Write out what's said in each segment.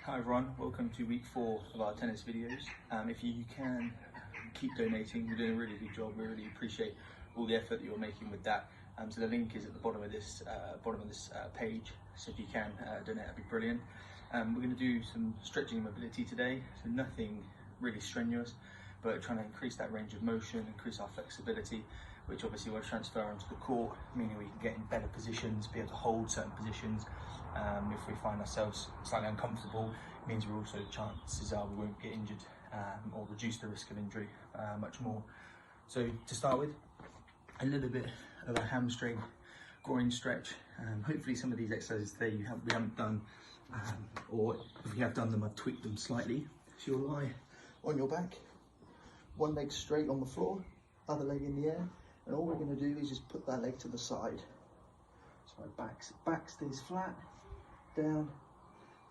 Hi everyone, welcome to week 4 of our tennis videos. If you can, keep donating. You're doing a really good job. We really appreciate all the effort that you're making with that. So the link is at the bottom of this page. So if you can donate, that'd be brilliant. We're going to do some stretching and mobility today. So nothing really strenuous, but trying to increase that range of motion, increase our flexibility, which obviously will transfer onto the court, meaning we can get in better positions, be able to hold certain positions. If we find ourselves slightly uncomfortable, it means we're also, chances are we won't get injured or reduce the risk of injury much more. So to start with, a little bit of a hamstring groin stretch. Hopefully some of these exercises today we haven't done, or if we have done them, I've tweaked them slightly. So you'll lie on your back, one leg straight on the floor, other leg in the air, and all we're going to do is just put that leg to the side. So my back stays flat, down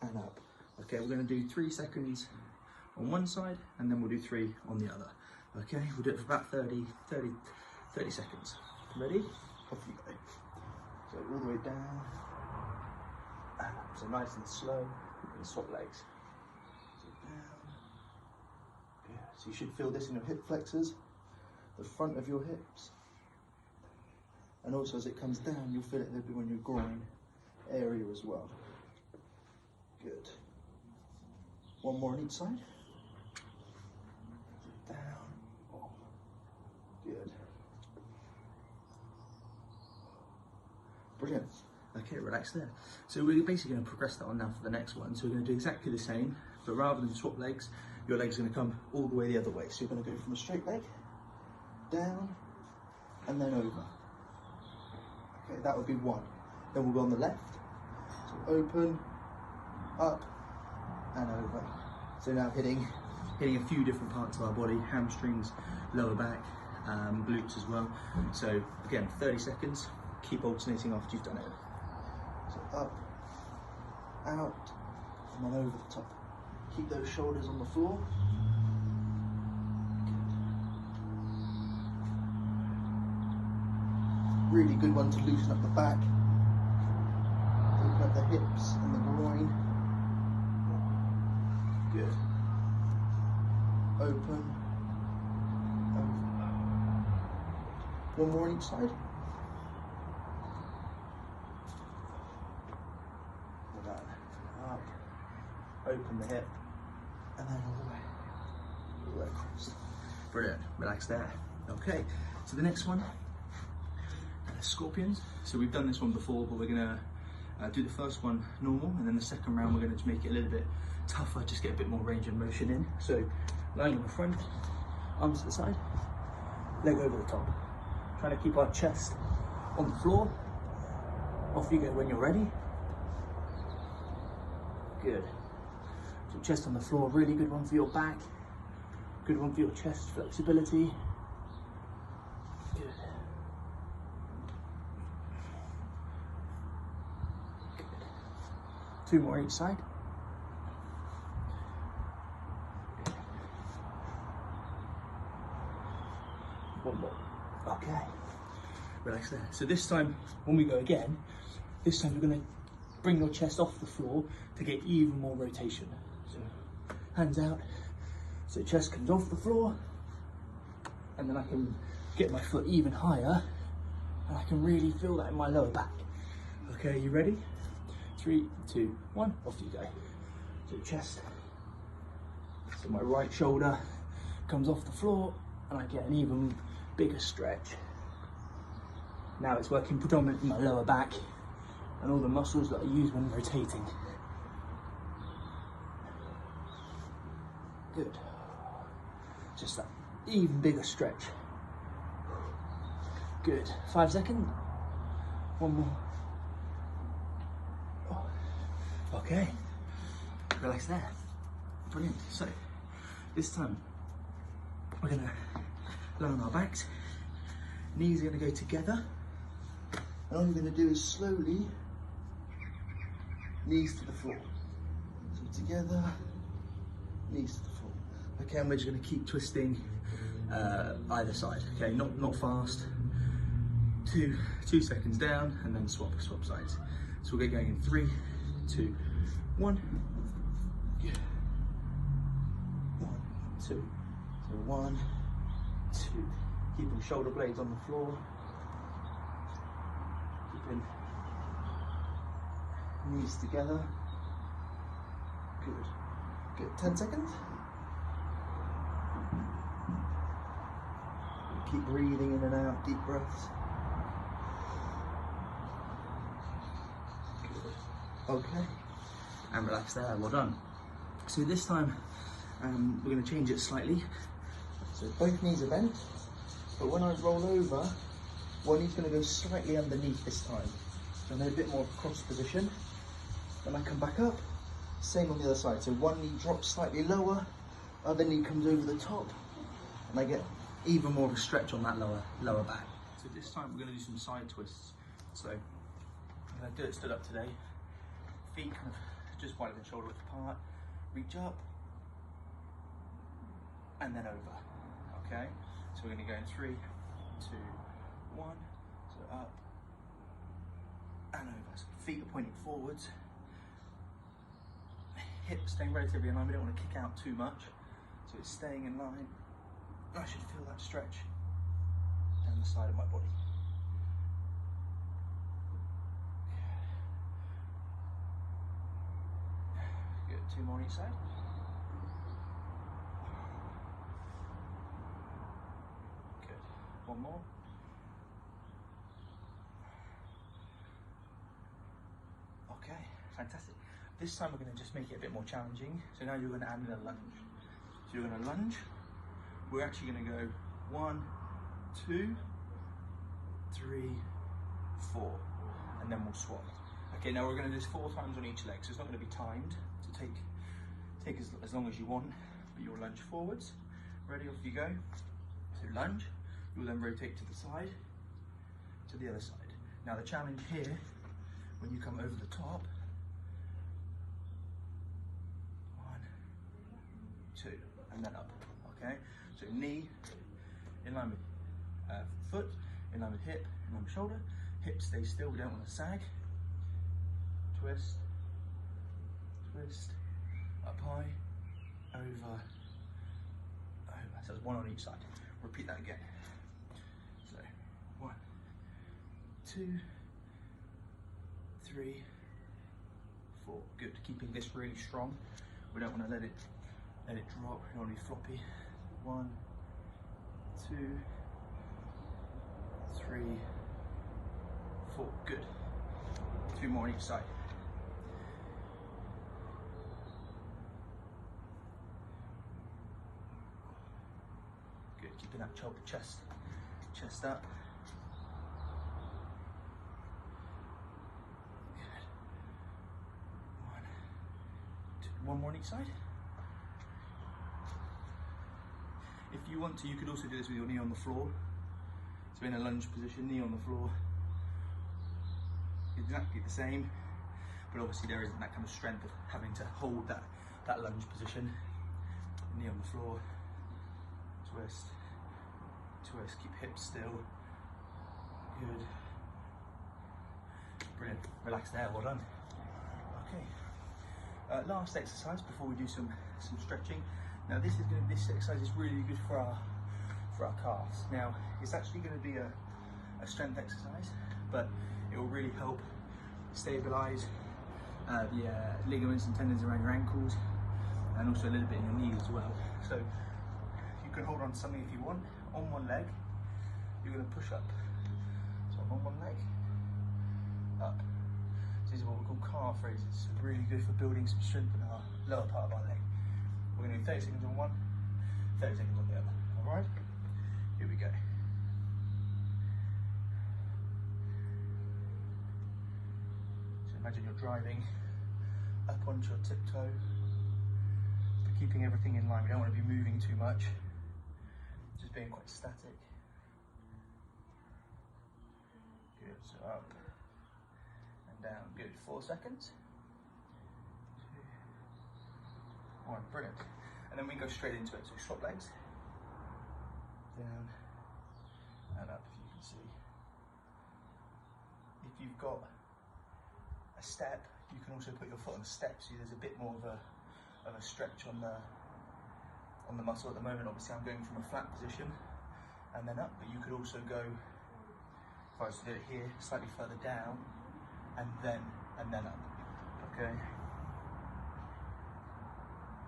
and up. Okay, we're going to do 3 seconds on one side and then we'll do 3 on the other. Okay, we'll do it for about 30 seconds. Ready? Off you go. So all the way down and up. So nice and slow, and swap legs. So down. Good. So you should feel this in your hip flexors, the front of your hips. And also as it comes down, you'll feel it a little bit on your groin area as well. Good. One more on each side. Down. Oh. Good. Brilliant. Okay, relax there. So we're basically going to progress that on now for the next one. So we're going to do exactly the same, but rather than swap legs, your leg's going to come all the way the other way. So you're going to go from a straight leg, down, and then over. Okay, that would be 1. Then we'll go on the left. So open, up, and over. So now hitting a few different parts of our body, hamstrings, lower back, glutes as well. So again, 30 seconds, keep alternating after you've done it. So up, out, and then over the top. Keep those shoulders on the floor. Really good one to loosen up the back, open up the hips and the groin. Good. Open. Over. One more on each side. Down. Up. Open the hip. And then all the way across. Brilliant. Relax there. Okay. So the next one. Scorpions. So we've done this one before, but we're gonna do the first one normal, and then the second round we're gonna just make it a little bit tougher, just get a bit more range of motion in. So lying on the front, arms to the side, leg over the top. Trying to keep our chest on the floor. Off you go when you're ready. Good. So chest on the floor, really good one for your back, good one for your chest flexibility. Good. 2 more each side. One more. Okay. Relax there. So this time, when we go again, this time you're going to bring your chest off the floor to get even more rotation. So hands out. So chest comes off the floor, and then I can get my foot even higher, and I can really feel that in my lower back. Okay, you ready? 3, 2, 1, off you go. So chest, so my right shoulder comes off the floor and I get an even bigger stretch. Now it's working predominantly my lower back and all the muscles that I use when rotating. Good. Just that even bigger stretch. Good. 5 seconds. One more. Okay, relax there. Brilliant. So this time we're gonna lie on our backs, knees are gonna go together, and all you're gonna do is slowly knees to the floor. So together, knees to the floor. Okay, and we're just gonna keep twisting either side. Okay, not fast. 2 seconds down, and then swap sides. So we'll get going in 3, 2, 1. 2. So 1, 2. Keeping shoulder blades on the floor. Keeping knees together. Good. Good. 10 seconds. Keep breathing in and out, deep breaths. Good. Okay. And relax there, well done. So this time, we're going to change it slightly. So both knees are bent, but when I roll over, one knee's going to go slightly underneath this time. So I'm in a bit more of a cross position. When I come back up, same on the other side. So one knee drops slightly lower, other knee comes over the top, and I get even more of a stretch on that lower back. So this time we're going to do some side twists. So I'm going to do it stood up today. Feet kind of just wider than shoulder width apart. Reach up, and then over. Okay, so we're going to go in 3, 2, 1. So up and over. So feet are pointing forwards. Hips staying relatively in line. We don't want to kick out too much, so it's staying in line. I should feel that stretch down the side of my body. Good. 2 more on each side. Good. 1 more. Okay, fantastic. This time we're going to just make it a bit more challenging. So now you're going to add in a lunge. So you're going to lunge. We're actually going to go 1, 2, 3, 4, and then we'll swap. Okay, now we're going to do this 4 times on each leg, so it's not going to be timed. So take as long as you want, but you'll lunge forwards. Ready, off you go. So lunge, you'll then rotate to the side, to the other side. Now the challenge here, when you come over the top, 1, 2, and then up, okay? So knee in line with foot, in line with hip, in line with shoulder. Hip stays still, we don't want to sag. Twist, twist, up high, over, over. So there's 1 on each side. Repeat that again. So 1, 2, 3, 4. Good. Keeping this really strong. We don't want to let it drop. We don't want to be floppy. 1, 2, 3, 4. Good. 2 more on each side. Good. Keeping that chest up. Good. 1, 2. 1 more on each side. If you want to, you could also do this with your knee on the floor. So in a lunge position, knee on the floor. Exactly the same, but obviously there isn't that kind of strength of having to hold that lunge position. Knee on the floor, twist, twist, keep hips still. Good. Brilliant. Relax there, well done. Okay. Last exercise before we do some stretching. Now this exercise is really good for our calves. Now it's actually going to be a strength exercise, but it will really help stabilize the ligaments and tendons around your ankles, and also a little bit in your knees as well. So you can hold on to something if you want. On one leg, you're going to push up. So I'm on one leg, up. So these are what we call calf raises. So really good for building some strength in our lower part of our leg. We're going to do 30 seconds on one, 30 seconds on the other. All right? Here we go. So imagine you're driving up onto your tiptoe, but keeping everything in line. We don't want to be moving too much, just being quite static. Good, so up and down. Good, 4 seconds. 2, 1, brilliant. And then we go straight into it. So swap legs, down and up, if you can see. If you've got a step, you can also put your foot on the step, so there's a bit more of a stretch on on the muscle. At the moment, obviously I'm going from a flat position and then up, but you could also go, if I was to do it here, slightly further down and then up. Okay.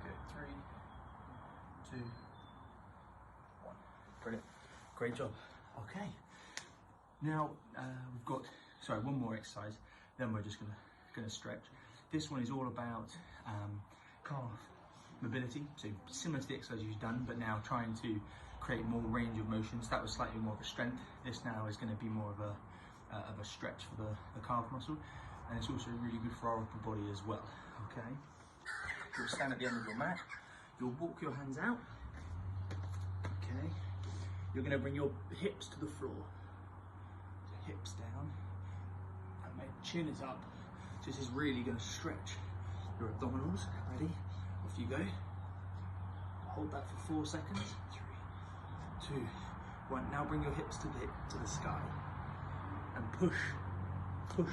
Good. 3, 2, 1. Brilliant. Great job. Okay. Now we've got one more exercise. Then we're just gonna stretch. This one is all about calf mobility. So similar to the exercise you've done, but now trying to create more range of motion. So that was slightly more of a strength. This now is going to be more of a stretch for the calf muscle, and it's also really good for our upper body as well. Okay. You'll stand at the end of your mat. You'll walk your hands out. Okay. You're going to bring your hips to the floor. So hips down. And my chin is up. So this is really going to stretch your abdominals. Ready? Off you go. Hold that for 4 seconds. 3, 2, 1. Now bring your hips to the sky and push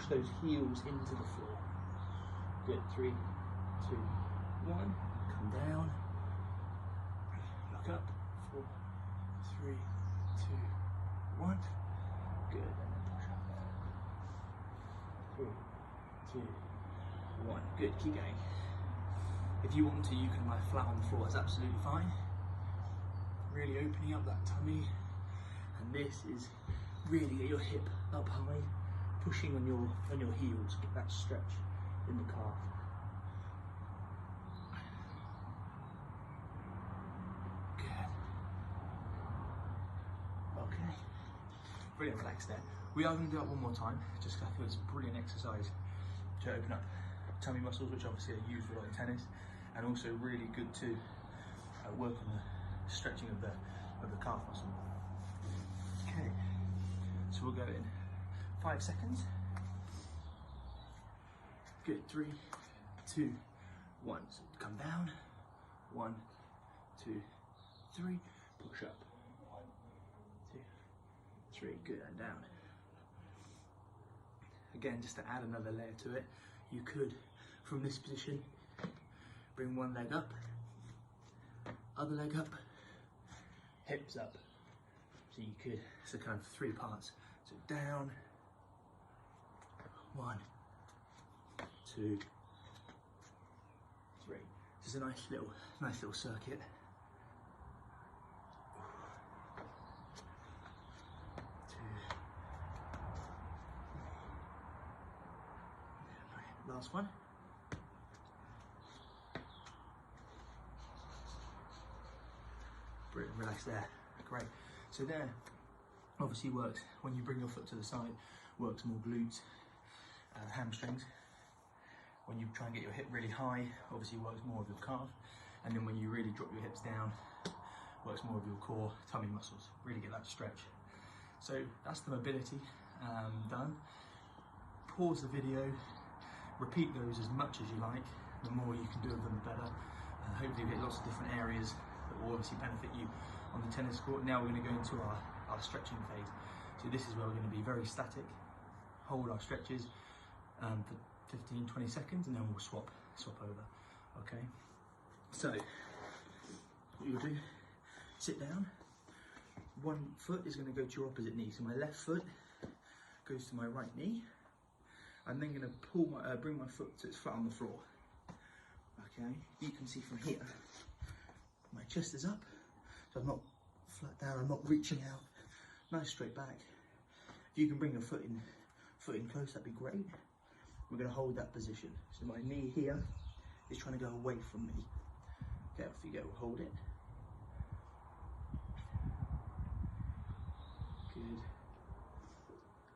those heels into the floor. Good. 3, 2, 1. Come down. Look up. 4, 3, 2, 1. Good. And then push up. 3, 2, 1. Good. Keep going. If you want to, you can lie flat on the floor. That's absolutely fine. Really opening up that tummy, and this is really get your hip up high, pushing on your heels. Get that stretch in the calf. Good. Okay. Brilliant. Relax there. We are going to do that one more time, just because I feel it's a brilliant exercise to open up tummy muscles, which obviously are used a lot in tennis, and also really good to work on the stretching of the calf muscle. Okay, so we'll go in 5 seconds. Good. 3, 2, 1. So come down. 1, 2, 3. Push up. 1, 2, 3. Good. And down. Again, just to add another layer to it, you could, from this position, bring one leg up, other leg up, hips up. So you could, so kind of 3 parts. So down, 1, 2, 3. This is a nice little circuit. Last one. Brilliant. Relax there. Great. So there, obviously works when you bring your foot to the side. Works more glutes, hamstrings. When you try and get your hip really high, obviously works more of your calf. And then when you really drop your hips down, works more of your core, tummy muscles. Really get that stretch. So that's the mobility done. Pause the video. Repeat those as much as you like. The more you can do of them, the better. Hopefully you get lots of different areas that will obviously benefit you on the tennis court. Now we're going to go into our stretching phase. So this is where we're going to be very static, hold our stretches for 15-20 seconds, and then we'll swap over. Okay, so what you'll do, sit down. One foot is going to go to your opposite knee. So my left foot goes to my right knee. I'm then going to bring my foot so it's flat on the floor. Okay, you can see from here, my chest is up, so I'm not flat down, I'm not reaching out, nice straight back. If you can bring your foot in close, that'd be great. We're going to hold that position. So my knee here is trying to go away from me. Okay, off you go, we'll hold it. Good.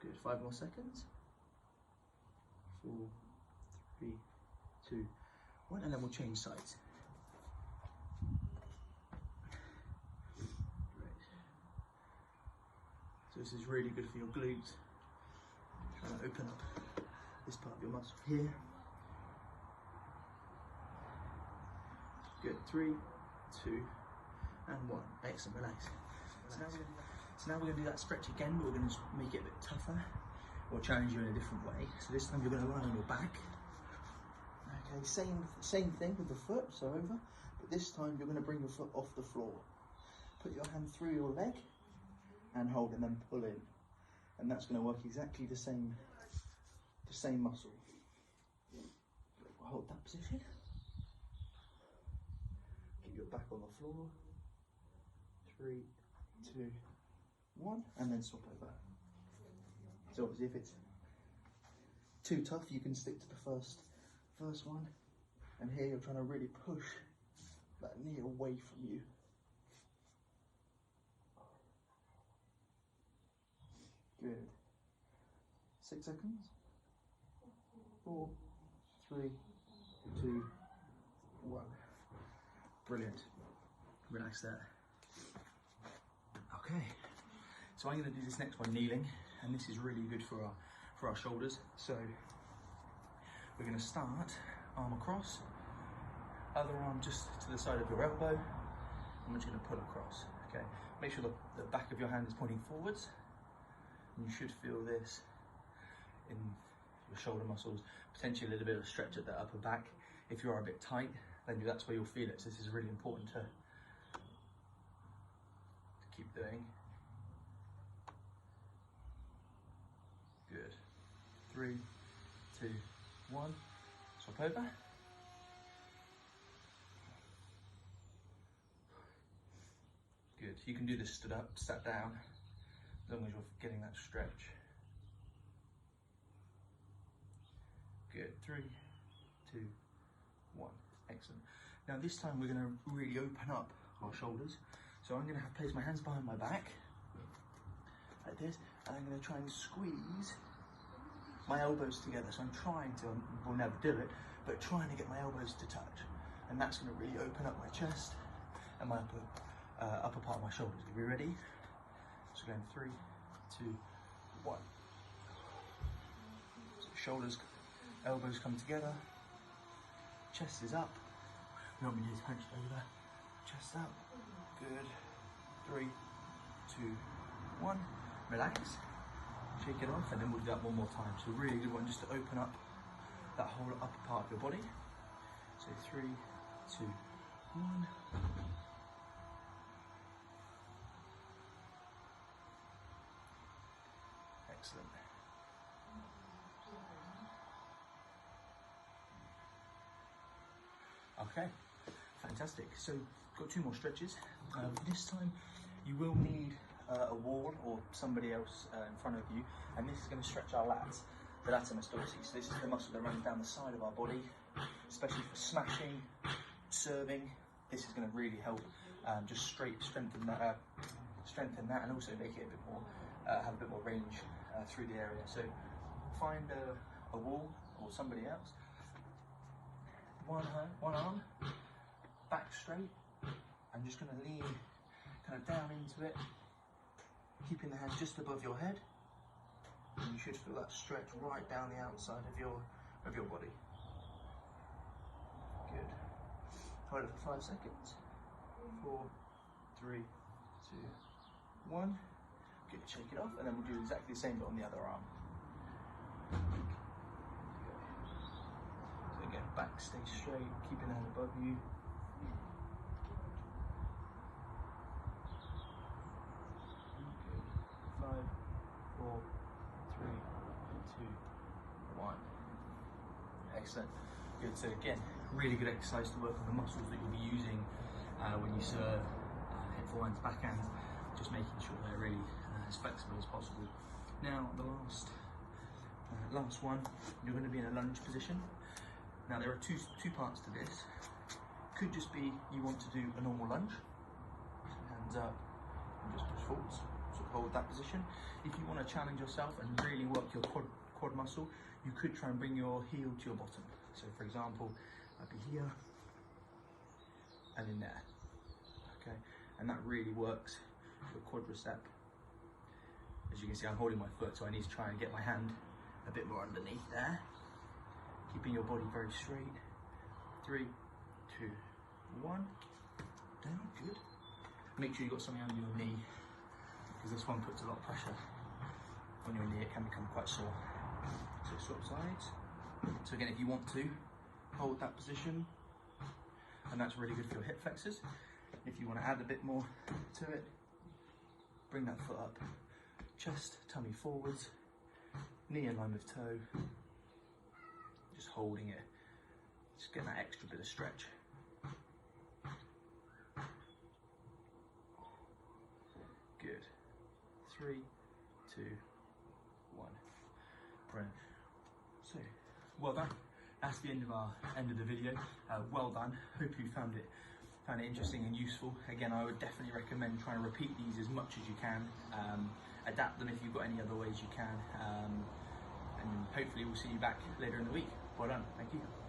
Good, 5 more seconds. 4, 3, 2, 1, and then we'll change sides. Great. So this is really good for your glutes. Trying to open up this part of your muscle here. Good. 3, 2, and 1. Excellent. Relax. So now we're going to do that stretch again, but we're going to make it a bit tougher. Or challenge you in a different way. So this time you're going to lie on your back. Okay, same thing with the foot, so over, but But this time you're going to bring your foot off the floor. Put your hand through your leg and hold, and then pull in. And that's going to work exactly the same muscle. Hold that position. Keep your back on the floor. 3, 2, 1, and then swap over. So obviously if it's too tough, you can stick to the first one. And here you're trying to really push that knee away from you. Good. 6 seconds. 4, 3, 2, 1. Brilliant. Relax there. Okay. So I'm going to do this next one kneeling, and this is really good for our shoulders. So we're going to start arm across, other arm just to the side of your elbow, and we're just going to pull across. Okay. Make sure the back of your hand is pointing forwards. You should feel this in your shoulder muscles, potentially a little bit of a stretch at the upper back. If you are a bit tight, then that's where you'll feel it. So this is really important to keep doing. Good. 3, 2, 1. Swap over. Good. You can do this stood up, sat down, as long as you're getting that stretch. Good. 3, 2, 1. Excellent. Now this time we're going to really open up our shoulders. So I'm going to place my hands behind my back, like this, and I'm going to try and squeeze my elbows together. So I'm trying to, we'll never do it, but trying to get my elbows to touch. And that's going to really open up my chest and my upper part of my shoulders. Are we ready? So going 3, 2, 1. So shoulders, elbows come together, chest is up. You want me to just hunched over, chest up. Good. 3, 2, 1. Relax. Shake it off, and then we'll do that one more time. So really good one, just to open up that whole upper part of your body. So 3, 2, 1. Excellent. Okay, fantastic. So got 2 more stretches. This time you will need a wall or somebody else in front of you, and this is going to stretch our lats, the latissimus dorsi. So this is the muscle that runs down the side of our body, especially for smashing, serving. This is going to really help just strengthen that, and also make it a bit more, have a bit more range through the area. So find a wall or somebody else. One arm, back straight. I'm just going to lean kind of down into it, keeping the hands just above your head, and you should feel that stretch right down the outside of your body. Good. Hold it for 5 seconds. 4, 3, 2, 1. Good. Shake it off, and then we'll do exactly the same but on the other arm. So again, back stay straight, keeping the hand above you. Good. 5, 4, 3, 2, 1. Excellent. Good. So again, really good exercise to work on the muscles that you'll be using when you serve, hip forehands, backhands, just making sure they're really as flexible as possible. Now the last one, you're going to be in a lunge position. Now there are two parts to this. Could just be you want to do a normal lunge, hands up and just push forwards, so hold that position. If you want to challenge yourself and really work your quad muscle, you could try and bring your heel to your bottom. So for example, I'd be here and in there, okay? And that really works your quadricep. As you can see, I'm holding my foot, so I need to try and get my hand a bit more underneath there. Keeping your body very straight. 3, 2, 1. Down, good. Make sure you've got something under your knee, because this one puts a lot of pressure on your knee. It can become quite sore. So swap sides. So again, if you want to, hold that position, and and that's really good for your hip flexors. If you want to add a bit more to it, bring that foot up, chest, tummy forwards, knee in line with toe, just holding it, just getting that extra bit of stretch. Good. 3, 2, 1. Brilliant. So, well done. That's the end of the video. Well done. Hope you found it interesting and useful. Again, I would definitely recommend trying to repeat these as much as you can. Adapt them if you've got any other ways you can. And hopefully we'll see you back later in the week. Well done. Thank you.